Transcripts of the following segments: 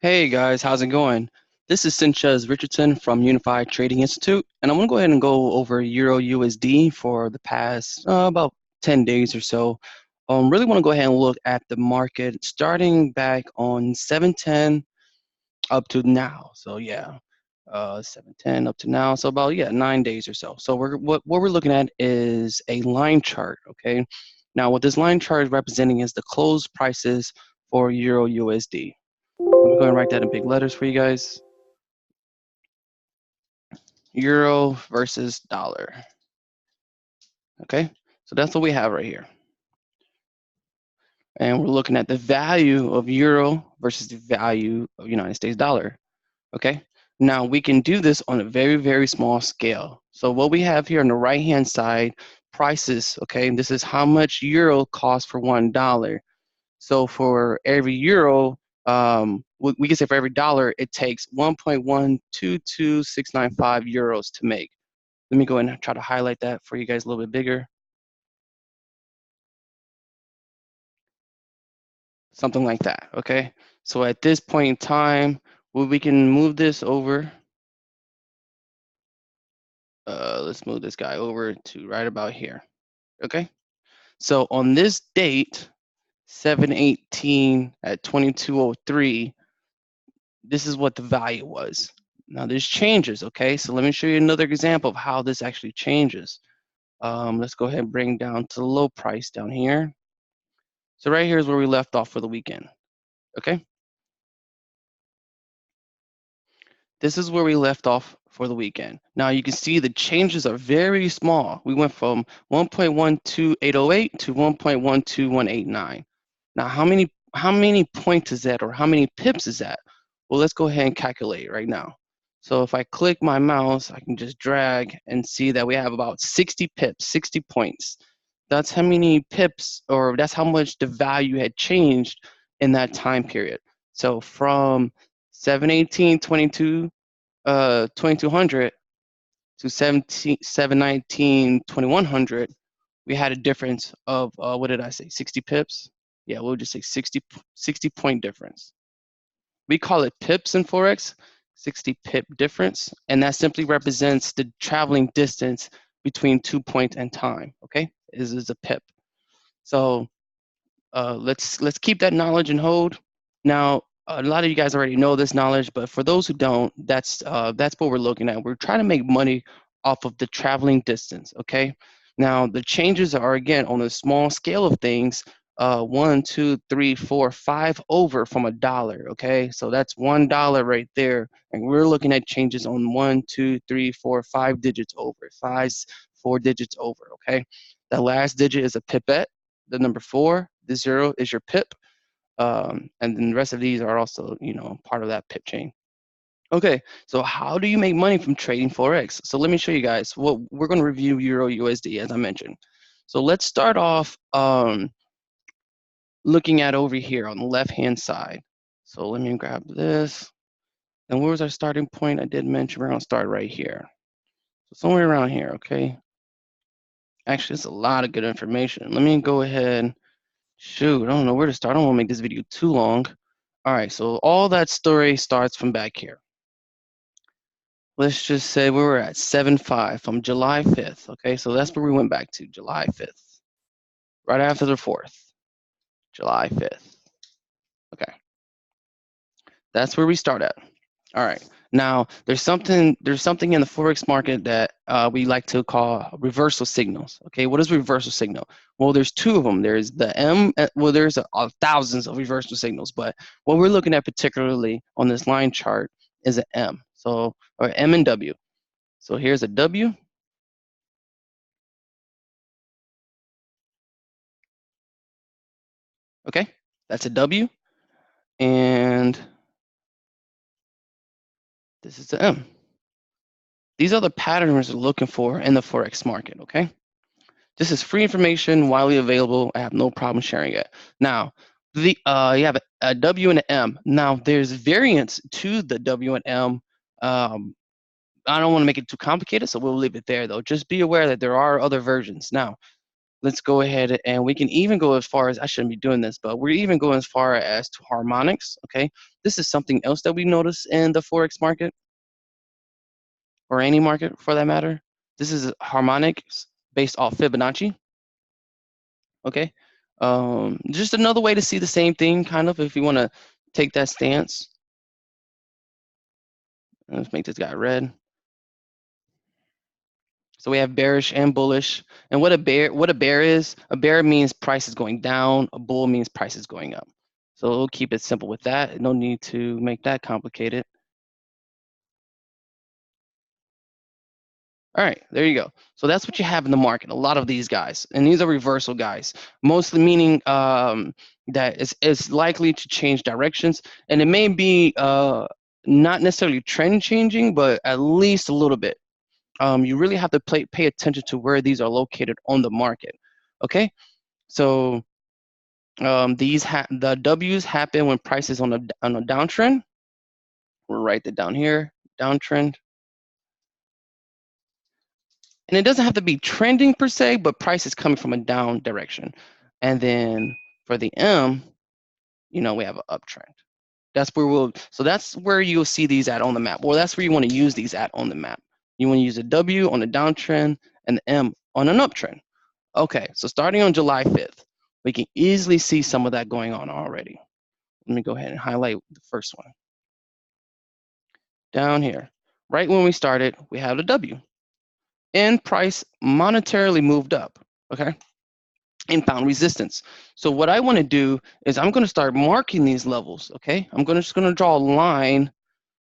Hey guys, how's it going? This is Sanchez Richardson from Unified Trading Institute, and I'm going to go ahead and go over Euro USD for the past about 10 days or so. Really want to go ahead and look at the market starting back on 710 up to now. So yeah, 710 up to now. So about 9 days or so. So what we're looking at is a line chart. Okay, now what this line chart is representing is the close prices for Euro USD. Let me go and write that in big letters for you guys. Euro versus dollar. Okay, so that's what we have right here. And we're looking at the value of euro versus the value of United States dollar. Okay, now we can do this on a very, very small scale. So what we have here on the right-hand side, prices, okay, and this is how much euro costs for $1. So for every euro, we can say for every dollar, it takes 1.122695 euros to make. Let me go ahead and try to highlight that for you guys a little bit bigger. Something like that, okay? So at this point in time, we can move this over. Let's move this guy over to right about here, okay? So on this date, 7/18 at 22:03, this is what the value was. Now this changes, okay? So let me show you another example of how this actually changes. Let's go ahead and bring down to the low price down here. So right here is where we left off for the weekend, okay? This is where we left off for the weekend. Now you can see the changes are very small. We went from 1.12808 to 1.12189. Now how many points is that, or how many pips is that? Well, let's go ahead and calculate it right now. So if I click my mouse, I can just drag and see that we have about 60 pips, 60 points. That's how many pips, or that's how much the value had changed in that time period. So from 7/18/22 2200 to 7/19/2100, we had a difference of what did I say, 60 pips? Yeah, we'll just say 60 point difference. We call it pips in Forex, 60 pip difference, and that simply represents the traveling distance between 2 points and time, okay? Is a pip. So let's keep that knowledge and hold. Now, a lot of you guys already know this knowledge, but for those who don't, that's what we're looking at. We're trying to make money off of the traveling distance. Okay. Now the changes are again on a small scale of things. 1, 2, 3, 4, 5 over from $1. Okay, so that's $1 right there, and we're looking at changes on 1, 2, 3, 4, 5 digits over, 4 digits over. Okay, that last digit is a pipette. The number 4, the 0 is your pip, and then the rest of these are also, part of that pip chain. Okay, so how do you make money from trading Forex? So let me show you guys. Well, we're going to review Euro USD as I mentioned. So let's start off looking at over here on the left-hand side. So let me grab this. And where was our starting point? I did mention we're going to start right here. So somewhere around here, okay? Actually, it's a lot of good information. Let me go ahead. Shoot, I don't know where to start. I don't want to make this video too long. All right, so all that story starts from back here. Let's just say we were at 7.5 from July 5th. Okay, so that's where we went back to, July 5th, right after the 4th, July 5th. Okay, that's where we start at. All right. Now, there's something in the Forex market that we like to call reversal signals. Okay, what is reversal signal? Well, there's two of them. There's the M, well, there's thousands of reversal signals, but what we're looking at particularly on this line chart is an M. So, or M and W. So here's a W. Okay, that's a W. And this is the M. These are the patterns we're looking for in the Forex market, okay? This is free information, widely available. I have no problem sharing it. Now, you have a W and an M. Now, there's variants to the W and M. I don't want to make it too complicated, so we'll leave it there, though. Just be aware that there are other versions. Now, let's go ahead and we can even go as far as, I shouldn't be doing this, but we're even going as far as to harmonics, okay? This is something else that we notice in the Forex market, or any market for that matter. This is harmonics based off Fibonacci, okay? Just another way to see the same thing, kind of, if you want to take that stance. Let's make this guy red. So we have bearish and bullish. And what a bear is, a bear means price is going down, a bull means price is going up. So we'll keep it simple with that. No need to make that complicated. All right, there you go. So that's what you have in the market, a lot of these guys. And these are reversal guys, mostly meaning that it's likely to change directions. And it may be not necessarily trend changing, but at least a little bit. You really have to pay attention to where these are located on the market. Okay, so the W's happen when price is on a downtrend. We'll write that down here, downtrend. And it doesn't have to be trending per se, but price is coming from a down direction. And then for the M, we have an uptrend. So that's where you'll see these at on the map. Well, that's where you want to use these at on the map. You want to use a W on a downtrend and the M on an uptrend. Okay, so starting on July 5th, we can easily see some of that going on already. Let me go ahead and highlight the first one. Down here, right when we started, we have the W. And price monetarily moved up, okay? And found resistance. So what I want to do is I'm going to start marking these levels, okay? I'm just going to draw a line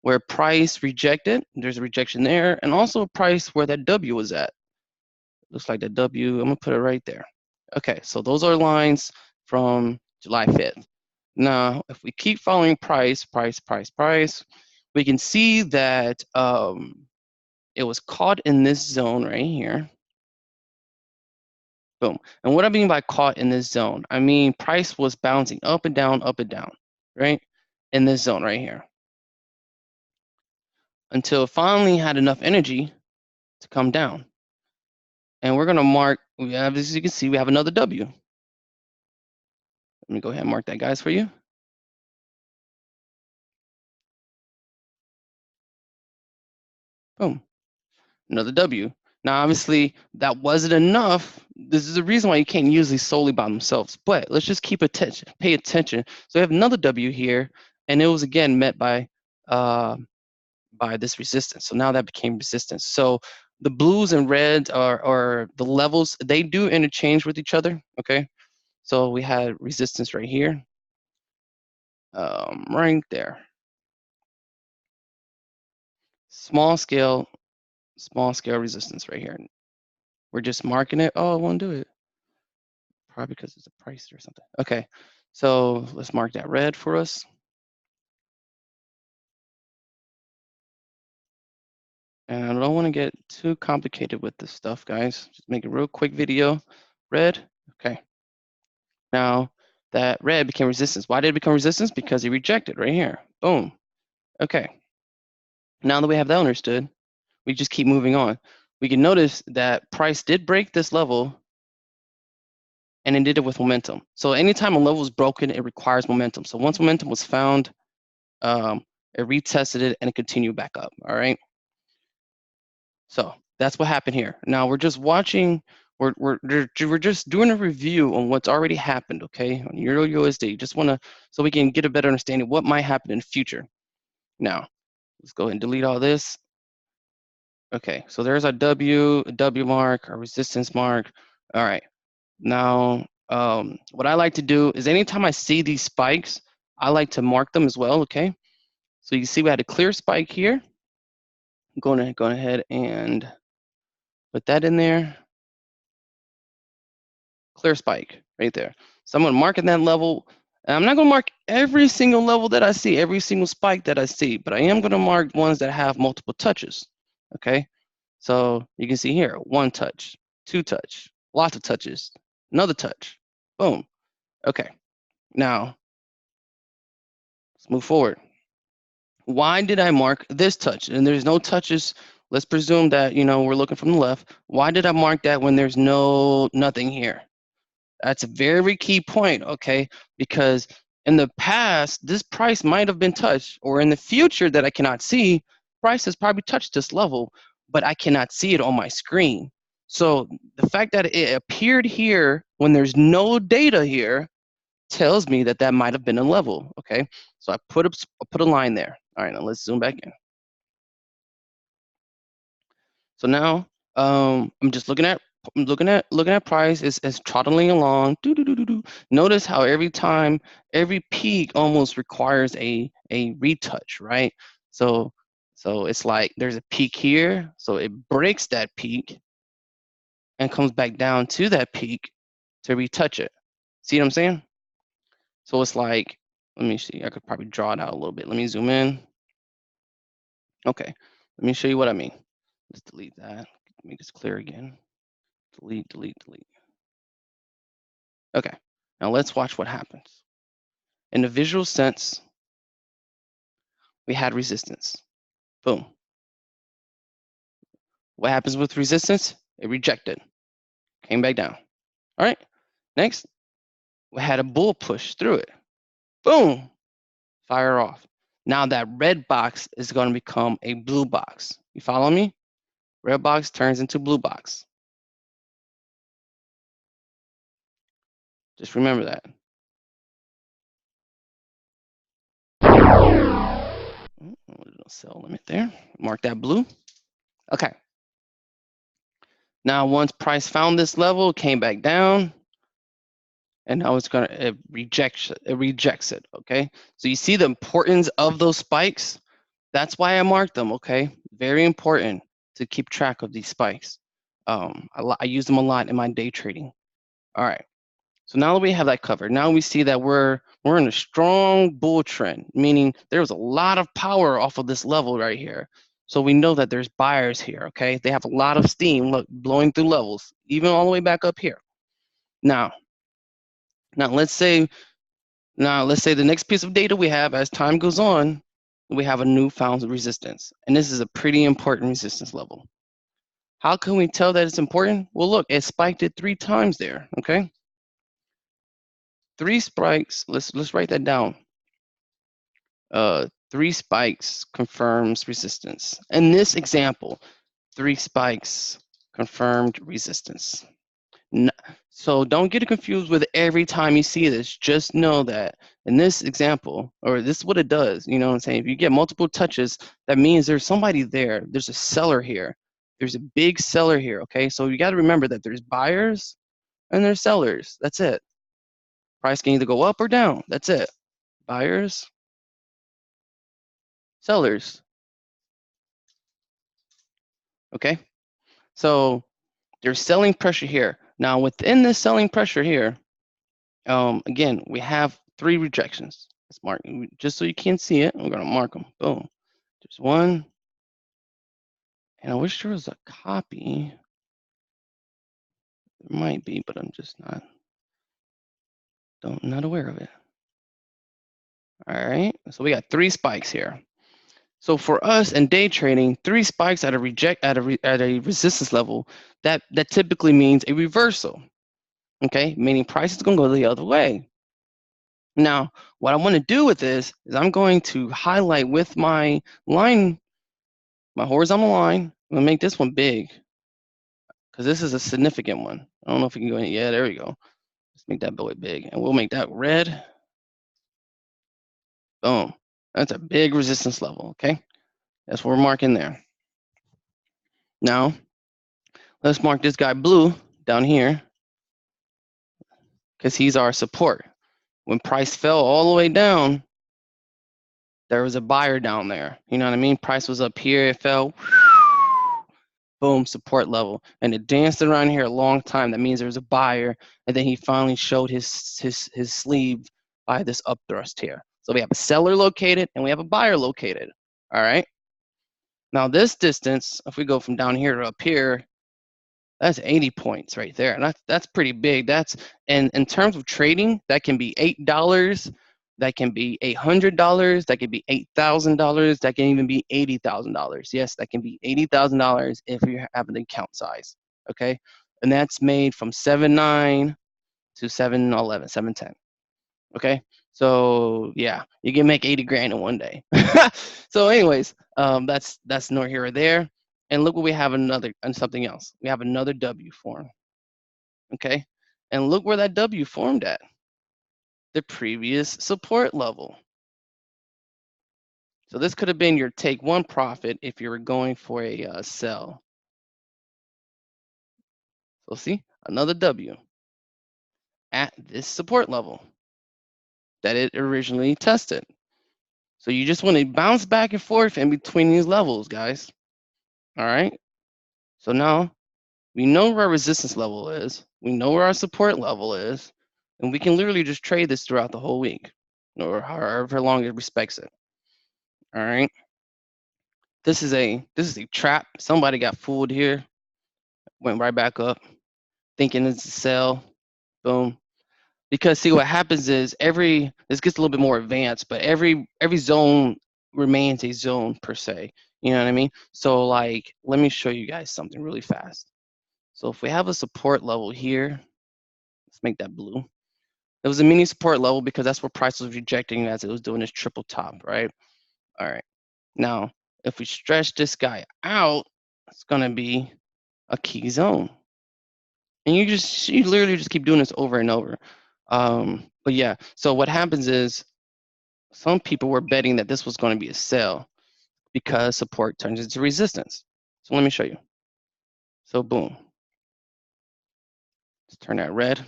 where price rejected. There's a rejection there, and also a price where that W was at. Looks like that W, I'm going to put it right there. Okay, so those are lines from July 5th. Now, if we keep following price, we can see that it was caught in this zone right here. Boom. And what I mean by caught in this zone, I mean price was bouncing up and down, right? In this zone right here. Until it finally had enough energy to come down. And we're going to mark, as you can see, we have another W. Let me go ahead and mark that, guys, for you. Boom. Another W. Now, obviously, that wasn't enough. This is the reason why you can't use these solely by themselves. But let's just pay attention. So we have another W here, and it was again met by this resistance. So now that became resistance. So the blues and reds are the levels. They do interchange with each other. Okay. So we had resistance right here, right there. Small scale resistance right here. We're just marking it. Oh, it won't do it. Probably because it's a price or something. Okay, so let's mark that red for us. And I don't want to get too complicated with this stuff, guys. Just make a real quick video. Red, okay. Now that red became resistance. Why did it become resistance? Because he rejected right here. Boom. Okay. Now that we have that understood, we just keep moving on. We can notice that price did break this level, and it did it with momentum. So anytime a level is broken, it requires momentum. So once momentum was found, it retested it and it continued back up. All right. So that's what happened here. Now we're just watching. We're just doing a review on what's already happened. Okay, on Euro USD. Just want to, so we can get a better understanding of what might happen in the future. Now let's go ahead and delete all this. Okay, so there's our W mark, our resistance mark. All right. Now, what I like to do is anytime I see these spikes, I like to mark them as well, okay? So you see we had a clear spike here. I'm going to go ahead and put that in there. Clear spike right there. So I'm going to mark at that level. And I'm not going to mark every single level that I see, every single spike that I see, but I am going to mark ones that have multiple touches, okay? So you can see here, one touch, two touch, lots of touches, another touch, boom. Okay, now let's move forward. Why did I mark this touch? And there's no touches let's presume that, you know, we're looking from the left. Why did I mark that when there's nothing here? That's a very key point, okay? Because in the past, this price might have been touched, or in the future that I cannot see, price has probably touched this level, but I cannot see it on my screen. So the fact that it appeared here when there's no data here tells me that that might have been a level, okay? So I put a line there. All right, now let's zoom back in. So now I'm just looking at price is trotting along. Doo, doo, doo, doo, doo. Notice how every time, every peak almost requires a retouch, right? So it's like there's a peak here, so it breaks that peak and comes back down to that peak to retouch it. See what I'm saying? So it's like, let me see, I could probably draw it out a little bit. Let me zoom in. Okay, let me show you what I mean. Let's delete that, make this clear again. Delete, delete, delete. Okay, now let's watch what happens. In the visual sense, we had resistance. Boom. What happens with resistance? It rejected, came back down. All right, next, we had a bull push through it. Boom, fire off. Now that red box is going to become a blue box. You follow me? Red box turns into blue box. Just remember that. Sell limit there. Mark that blue. Okay. Now, once price found this level, came back down, and now it's gonna it rejects it. Okay. So you see the importance of those spikes. That's why I marked them. Okay. Very important to keep track of these spikes. I use them a lot in my day trading. All right. So now that we have that covered, now we see that we're in a strong bull trend, meaning there's a lot of power off of this level right here. So we know that there's buyers here, okay? They have a lot of steam, look, blowing through levels, even all the way back up here. Now let's say the next piece of data we have as time goes on, we have a newfound resistance. And this is a pretty important resistance level. How can we tell that it's important? Well, look, it spiked it 3 times there, okay? 3 spikes, let's write that down. 3 spikes confirms resistance. In this example, 3 spikes confirmed resistance. So don't get it confused with every time you see this. Just know that in this example, or this is what it does, you know what I'm saying? If you get multiple touches, that means there's somebody there. There's a seller here. There's a big seller here, okay? So you got to remember that there's buyers and there's sellers. That's it. Price can either go up or down. That's it. Buyers, sellers. Okay? So there's selling pressure here. Now within this selling pressure here, again, we have 3 rejections. Let's mark, just so you can see it, we're gonna mark them. Boom. There's one. And I wish there was a copy. There might be, but I'm just not aware of it. All right, so we got 3 spikes here. So for us in day trading, 3 spikes at a resistance level, that typically means a reversal. Okay, meaning price is gonna go the other way. Now, what I want to do with this is I'm going to highlight with my line, my horizontal line. I'm gonna make this one big because this is a significant one. I don't know if we can go in. Yeah, there we go. Let's make that boy big, and we'll make that red. Boom. That's a big resistance level. Okay, that's what we're marking there. Now, let's mark this guy blue down here because he's our support. When price fell all the way down, there was a buyer down there. You know what I mean? Price was up here, it fell. Boom, support level. And it danced around here a long time. That means there was a buyer. And then he finally showed his sleeve by this upthrust here. So we have a seller located and we have a buyer located. All right. Now this distance, if we go from down here to up here, that's 80 points right there. And that's pretty big. That's, and in terms of trading, that can be $8 That can be $800. That can be $8,000. That can even be $80,000. Yes, that can be $80,000 if you have an account size. Okay, and that's made from 7.9 to 7.11, 7.10. Okay, so yeah, you can make 80 grand in one day. So, anyways, that's nor here or there. And look what we have another and something else. We have another W form. Okay, and look where that W formed at. The previous support level. So this could have been your take one profit if you were going for a sell. So see, another W at this support level that it originally tested. So you just want to bounce back and forth in between these levels, guys. All right. So now we know where our resistance level is. We know where our support level is. And we can literally just trade this throughout the whole week or however long it respects it. All right. This is a trap. Somebody got fooled here. Went right back up, thinking it's a sell. Boom. Because see what happens is this gets a little bit more advanced, but every zone remains a zone per se. You know what I mean? So like, let me show you guys something really fast. So if we have a support level here, let's make that blue. It was a mini support level because that's where price was rejecting as it was doing this triple top, right? All right. Now, if we stretch this guy out, it's gonna be a key zone. And you literally just keep doing this over and over. But yeah, so what happens is some people were betting that this was going to be a sell because support turns into resistance. So let me show you. So boom. Let's turn that red.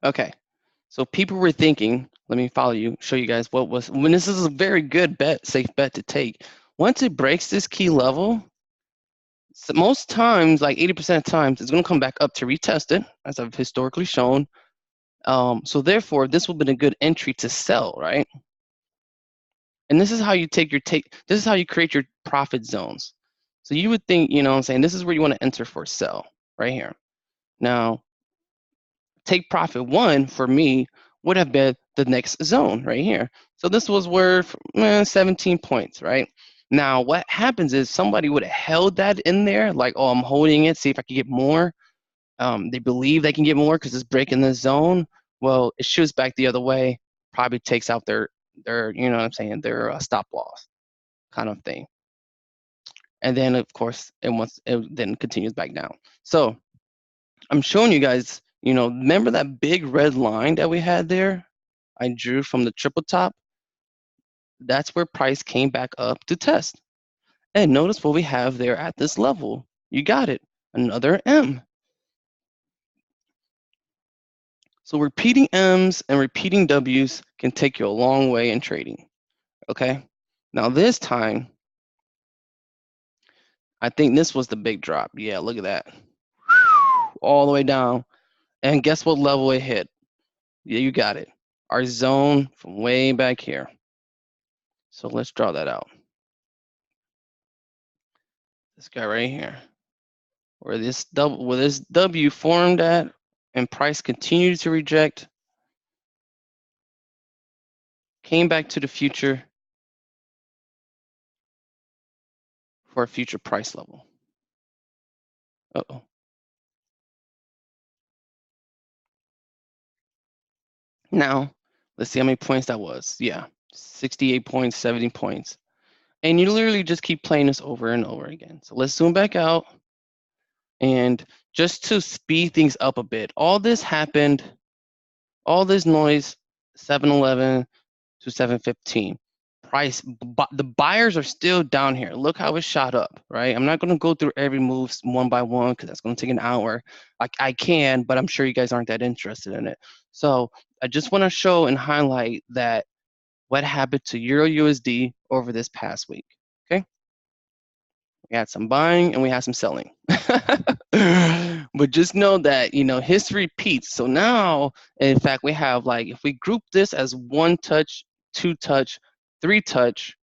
Okay. So people were thinking, let me follow you, show you guys when this is a very good bet, safe bet to take. Once it breaks this key level, so most times, like 80% of times, it's going to come back up to retest it, as I've historically shown. So therefore, this would have been a good entry to sell, right? And this is how you this is how you create your profit zones. So you would think, you know what I'm saying, this is where you want to enter for sell, right here. Now, take profit one for me would have been the next zone right here. So this was worth 17 points, right? Now, what happens is somebody would have held that in there, like, oh, I'm holding it, see if I can get more. They believe they can get more because it's breaking the zone. Well, it shoots back the other way, probably takes out their you know what I'm saying, their stop loss kind of thing. And then of course it then continues back down. So I'm showing you guys, you know, remember that big red line that we had there? I drew from the triple top. That's where price came back up to test. And notice what we have there at this level. You got it, another M. So repeating M's and repeating W's can take you a long way in trading, okay? Now this time, I think this was the big drop. Yeah, look at that. All the way down. And guess what level it hit? Yeah, you got it. Our zone from way back here. So let's draw that out. This guy right here. Where this W formed at and price continued to reject, came back to the future for a future price level. Uh-oh. Now, let's see how many points that was. Yeah, 68 points, 70 points. And you literally just keep playing this over and over again. So let's zoom back out. And just to speed things up a bit, all this happened, all this noise, 7-11 to 7:15. Price, the buyers are still down here. Look how it shot up, right? I'm not going to go through every move one by one because that's going to take an hour. I can, but I'm sure you guys aren't that interested in it. So I just want to show and highlight that what happened to EURUSD over this past week, okay? We had some buying and we had some selling. But just know that, you know, history repeats. So now, in fact, we have, like, if we group this as 1 touch, 2 touch, 3 touch,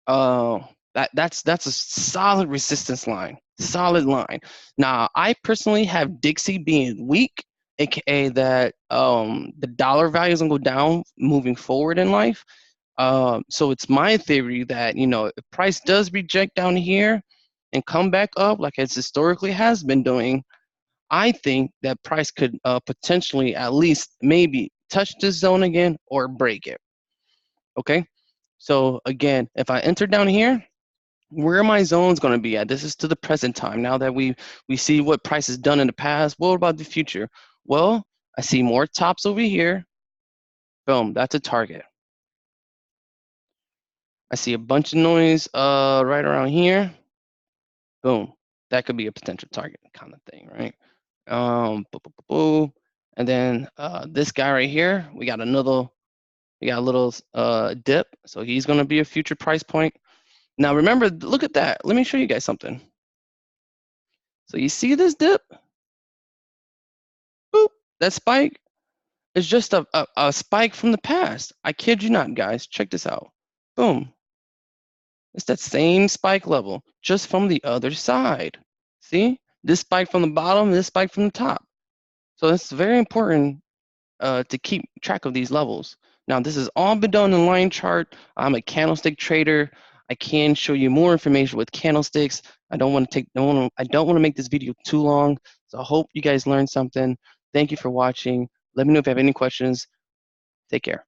that's a solid resistance line, solid line. Now, I personally have Dixie being weak aka that the dollar value is gonna go down moving forward in life. So it's my theory that, you know, if price does reject down here and come back up like it historically has been doing, I think that price could potentially at least maybe touch this zone again or break it. Okay. So again, if I enter down here, where my zone's going to be at? This is to the present time. Now that we see what price has done in the past, what about the future? Well, I see more tops over here. Boom, that's a target. I see a bunch of noise right around here. Boom, that could be a potential target kind of thing, right? Boo, boo, boo, boo. And then this guy right here, we got a little dip, so he's going to be a future price point. Now remember, look at that. Let me show you guys something. So you see this dip? Boop, that spike is just a spike from the past. I kid you not, guys. Check this out. Boom. It's that same spike level, just from the other side. See? This spike from the bottom, this spike from the top. So it's very important to keep track of these levels. Now, this has all been done in line chart. I'm a candlestick trader. I can show you more information with candlesticks. I don't want to make this video too long. So I hope you guys learned something. Thank you for watching. Let me know if you have any questions. Take care.